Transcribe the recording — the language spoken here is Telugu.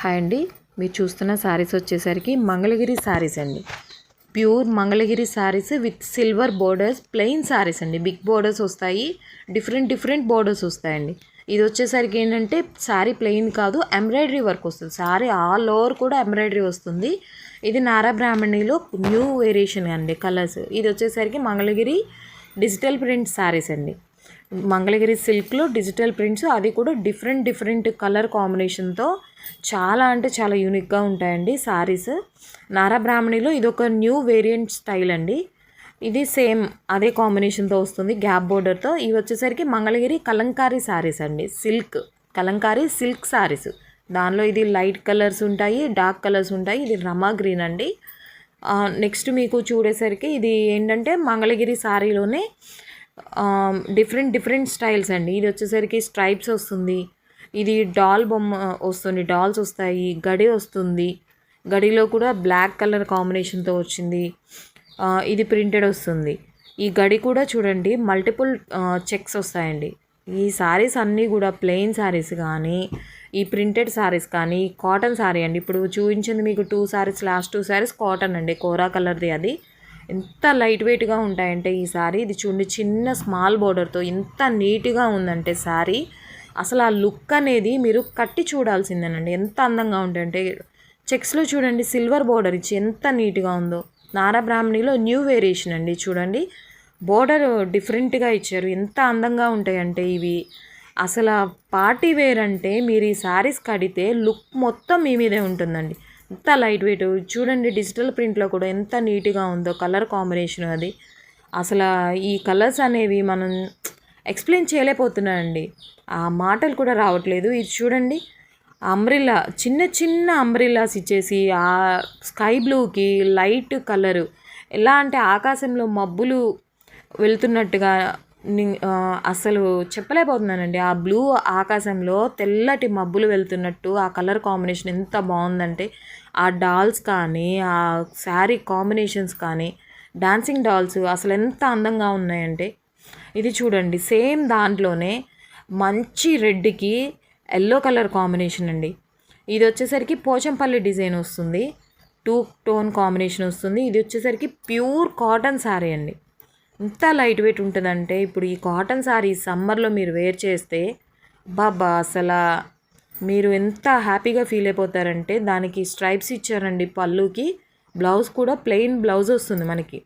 హాయ్ అండి, మీరు చూస్తున్న శారీస్ వచ్చేసరికి మంగళగిరి శారీస్ అండి. Pure Mangalagiri saris with silver borders, plain saris అండి. బిగ్ బోర్డర్స్ వస్తాయి, డిఫరెంట్ బోర్డర్స్ వస్తాయండి. ఇది వచ్చేసరికి ఏంటంటే శారీ ప్లెయిన్ కాదు, ఎంబ్రాయిడరీ వర్క్ వస్తుంది. శారీ ఆల్ ఓవర్ కూడా ఎంబ్రాయిడరీ వస్తుంది. ఇది నారా బ్రాహ్మణిలో న్యూ వేరియేషన్ అండి కలర్స్. ఇది వచ్చేసరికి మంగళగిరి డిజిటల్ ప్రింట్ శారీస్ అండి. మంగళగిరి సిల్క్లో డిజిటల్ ప్రింట్స్, అది కూడా డిఫరెంట్ కలర్ కాంబినేషన్తో చాలా అంటే చాలా యూనిక్గా ఉంటాయండి శారీస్. నారా బ్రాహ్మణిలో ఇది ఒక న్యూ వేరియంట్ స్టైల్ అండి. ఇది సేమ్ అదే కాంబినేషన్తో వస్తుంది, గ్యాప్ బోర్డర్తో. ఇవి వచ్చేసరికి మంగళగిరి కలంకారీ శారీస్ అండి. కలంకారీ సిల్క్ శారీస్. దానిలో ఇది లైట్ కలర్స్ ఉంటాయి, డార్క్ కలర్స్ ఉంటాయి. ఇది రమా గ్రీన్ అండి. నెక్స్ట్ మీకు చూడేసరికి ఇది ఏంటంటే మంగళగిరి శారీలోనే డిఫరెంట్ స్టైల్స్ అండి. ఇది వచ్చేసరికి స్ట్రైప్స్ వస్తుంది, ఇది డాల్ బొమ్మ వస్తుంది, డాల్స్ వస్తాయి, గడి వస్తుంది. గడిలో కూడా బ్లాక్ కలర్ కాంబినేషన్తో వచ్చింది. ఇది ప్రింటెడ్ వస్తుంది. ఈ గడి కూడా చూడండి మల్టిపుల్ చెక్స్ వస్తాయండి. ఈ శారీస్ అన్నీ కూడా ప్లెయిన్ శారీస్ కానీ, ఈ ప్రింటెడ్ శారీస్ కానీ, కాటన్ శారీ అండి. ఇప్పుడు చూపించింది మీకు లాస్ట్ టూ శారీస్ కాటన్ అండి, కోరా కలర్ది. అది ఎంత లైట్ వెయిట్గా ఉంటాయంటే ఈ శారీ. ఇది చూడండి చిన్న స్మాల్ బోర్డర్తో ఎంత నీట్గా ఉందంటే శారీ. అసలు ఆ లుక్ అనేది మీరు కట్టి చూడాల్సిందేనండి, ఎంత అందంగా ఉంటాయంటే. చెక్స్లో చూడండి సిల్వర్ బోర్డర్ ఇచ్చి ఎంత నీట్గా ఉందో. నారా బ్రాహ్మణిలో న్యూ వేరియేషన్ అండి. చూడండి బోర్డర్ డిఫరెంట్గా ఇచ్చారు, ఎంత అందంగా ఉంటాయంటే ఇవి. అసలు పార్టీ వేర్ అంటే మీరు ఈ శారీస్ కడితే లుక్ మొత్తం మీ మీదే ఉంటుందండి. ఎంత లైట్ వెయిట్. చూడండి డిజిటల్ ప్రింట్లో కూడా ఎంత నీట్గా ఉందో కలర్ కాంబినేషన్. అది అసలు ఈ కలర్స్ అనేవి మనం ఎక్స్ప్లెయిన్ చేయలేకపోతున్నానండి, ఆ మాటలు కూడా రావట్లేదు. ఇది చూడండి అంబ్రిల్లా, చిన్న అంబ్రిల్లాస్ ఇచ్చేసి ఆ స్కై బ్లూకి లైట్ కలరు, ఎలా అంటే ఆకాశంలో మబ్బులు వెళ్తున్నట్టుగా అసలు చెప్పలేకపోతున్నానండి. ఆ బ్లూ ఆకాశంలో తెల్లటి మబ్బులు వెళ్తున్నట్టు ఆ కలర్ కాంబినేషన్ ఎంత బాగుందంటే, ఆ డాల్స్ కానీ, ఆ శారీ కాంబినేషన్స్ కానీ, డాన్సింగ్ డాల్స్ అసలు ఎంత అందంగా ఉన్నాయంటే. ఇది చూడండి సేమ్ దాంట్లోనే మంచి రెడ్కి ఎల్లో కలర్ కాంబినేషన్ అండి. ఇది వచ్చేసరికి పోచంపల్లి డిజైన్ వస్తుంది, 2 టోన్ కాంబినేషన్ వస్తుంది. ఇది వచ్చేసరికి ప్యూర్ కాటన్ శారీ అండి. ఎంత లైట్ వెయిట్ ఉంటుందంటే, ఇప్పుడు ఈ కాటన్ శారీ సమ్మర్లో మీరు వేర్ చేస్తే బాబా అసలు మీరు ఎంత హ్యాపీగా ఫీల్ అయిపోతారంటే. దానికి స్ట్రైప్స్ ఇచ్చారండి పళ్ళుకి. బ్లౌజ్ కూడా ప్లెయిన్ బ్లౌజ్ వస్తుంది మనకి.